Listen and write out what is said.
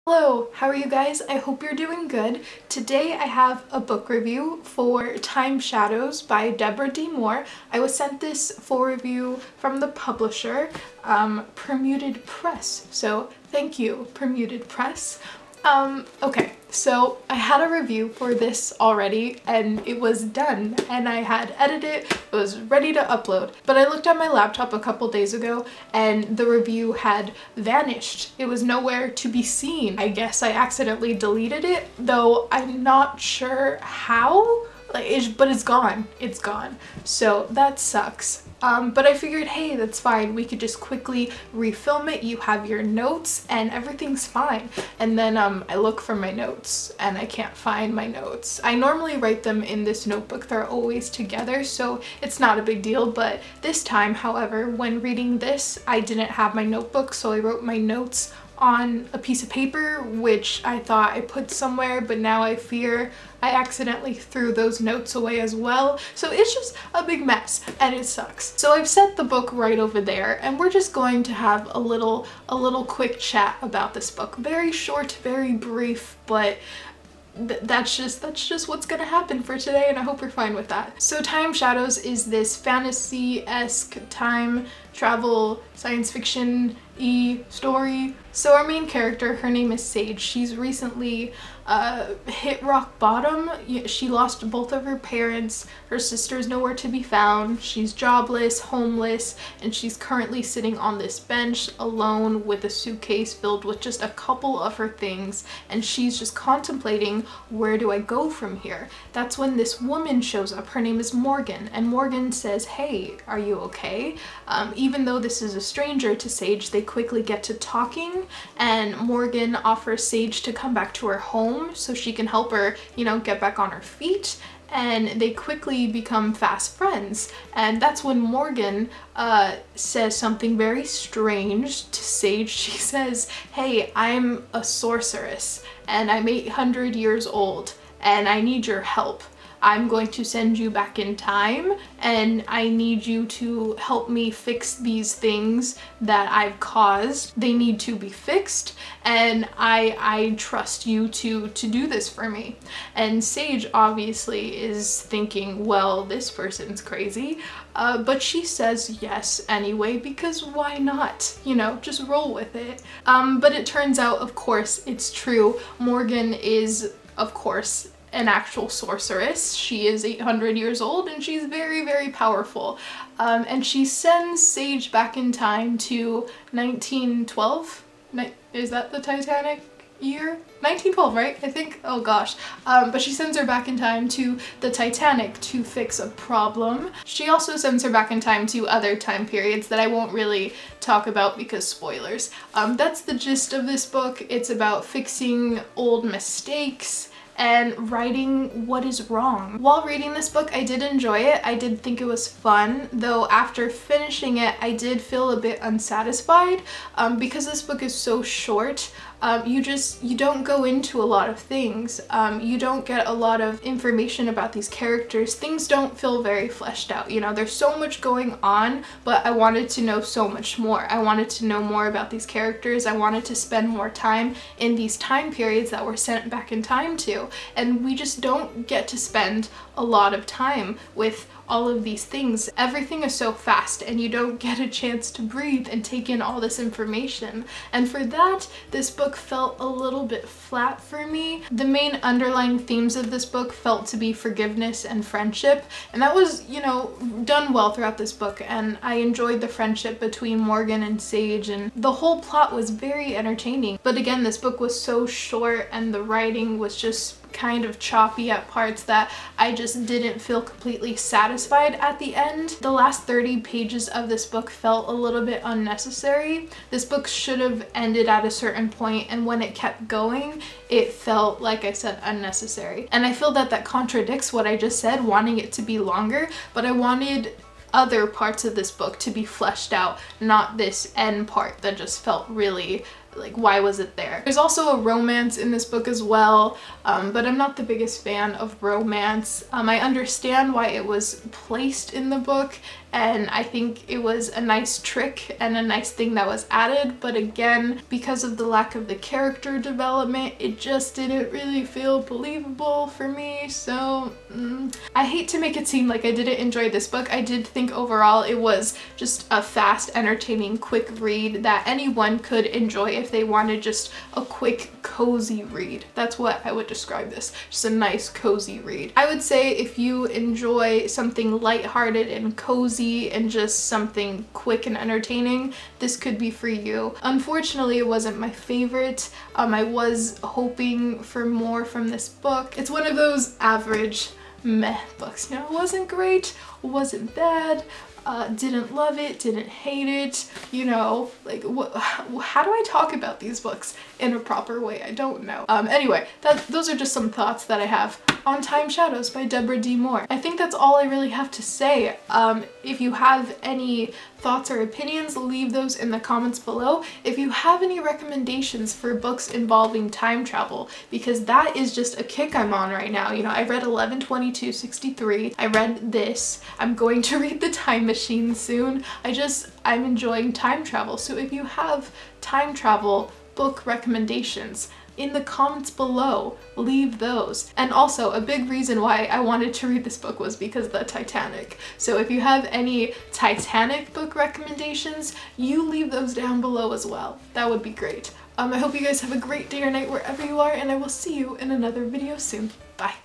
Hello, how are you guys? I hope you're doing good. Today I have a book review for Time Shadows by Deborah. I was sent this for review from the publisher, Permuted Press. So thank you, Permuted Press. Okay, so I had a review for this already and it was done and I had edited it was ready to upload. But I looked at my laptop a couple days ago and the review had vanished. It was nowhere to be seen. I guess I accidentally deleted it, though I'm not sure how. But it's gone. It's gone. So that sucks. But I figured, hey, that's fine. We could just quickly refilm it. You have your notes and everything's fine. And then I look for my notes and I can't find my notes. I normally write them in this notebook. They're always together, so it's not a big deal. But this time, however, when reading this, I didn't have my notebook, so I wrote my notes on a piece of paper, which I thought I put somewhere, but now I fear I accidentally threw those notes away as well. So it's just a big mess and it sucks. So I've set the book right over there and we're just going to have a little quick chat about this book. Very short, very brief, but that's just what's gonna happen for today, and I hope you're fine with that. So Time Shadows is this fantasy-esque time travel science fiction-y story. So our main character, her name is Sage. She's recently hit rock bottom. She lost both of her parents. Her sister's nowhere to be found. She's jobless, homeless, and she's currently sitting on this bench alone with a suitcase filled with just a couple of her things, and she's just contemplating, where do I go from here? That's when this woman shows up. Her name is Morgan, and Morgan says, hey, are you okay? Even though this is a stranger to Sage, they quickly get to talking, and Morgan offers Sage to come back to her home so she can help her, you know, get back on her feet. And they quickly become fast friends. And that's when Morgan says something very strange to Sage. She says, hey, I'm a sorceress and I'm 800 years old and I need your help. I'm going to send you back in time and I need you to help me fix these things that I've caused. They need to be fixed and I trust you to do this for me. And Sage obviously is thinking, well, this person's crazy, but she says yes anyway, because why not? You know, just roll with it. But it turns out, of course, it's true. Morgan is, of course, an actual sorceress. She is 800 years old and she's very, very powerful. And she sends Sage back in time to 1912? Is that the Titanic year? 1912, right? I think? Oh gosh. But she sends her back in time to the Titanic to fix a problem. She also sends her back in time to other time periods that I won't really talk about because spoilers. That's the gist of this book. It's about fixing old mistakes and writing what is wrong. While reading this book, I did enjoy it. I did think it was fun, though after finishing it, I did feel a bit unsatisfied because this book is so short. You don't go into a lot of things. You don't get a lot of information about these characters. Things don't feel very fleshed out. You know, there's so much going on, but I wanted to know so much more. I wanted to know more about these characters. I wanted to spend more time in these time periods that we're sent back in time to. And we just don't get to spend a lot of time with all of these things. Everything is so fast and you don't get a chance to breathe and take in all this information. And for that, this book felt a little bit flat for me. The main underlying themes of this book felt to be forgiveness and friendship, and that was, you know, done well throughout this book, and I enjoyed the friendship between Morgan and Sage, and the whole plot was very entertaining. But again, this book was so short and the writing was just kind of choppy at parts that I just didn't feel completely satisfied at the end. The last 30 pages of this book felt a little bit unnecessary. This book should have ended at a certain point, and when it kept going, it felt, like I said, unnecessary. And I feel that that contradicts what I just said, wanting it to be longer, but I wanted other parts of this book to be fleshed out, not this end part that just felt really like, why was it there? There's also a romance in this book as well, but I'm not the biggest fan of romance. I understand why it was placed in the book, and I think it was a nice trick and a nice thing that was added, but again, because of the lack of the character development, it just didn't really feel believable for me. So I hate to make it seem like I didn't enjoy this book. I did think overall it was just a fast, entertaining, quick read that anyone could enjoy if they wanted just a quick, cozy read. That's what I would describe this, just a nice, cozy read. I would say if you enjoy something lighthearted and cozy and just something quick and entertaining, this could be for you. Unfortunately, it wasn't my favorite. I was hoping for more from this book. It's one of those average meh books. You know, it wasn't great, wasn't bad, didn't love it, didn't hate it, you know, like how do I talk about these books in a proper way? I don't know. Anyway, those are just some thoughts that I have on Time Shadows by Deborah D. Moore. I think that's all I really have to say. If you have any thoughts or opinions, leave those in the comments below. If you have any recommendations for books involving time travel, because that is just a kick I'm on right now. You know, I read 11/22/63. I read this. I'm going to read The Time Machine soon. I'm enjoying time travel. So if you have time travel book recommendations, in the comments below, leave those. And also, a big reason why I wanted to read this book was because of the Titanic. So if you have any Titanic book recommendations, you leave those down below as well. That would be great. I hope you guys have a great day or night wherever you are, and I will see you in another video soon. Bye.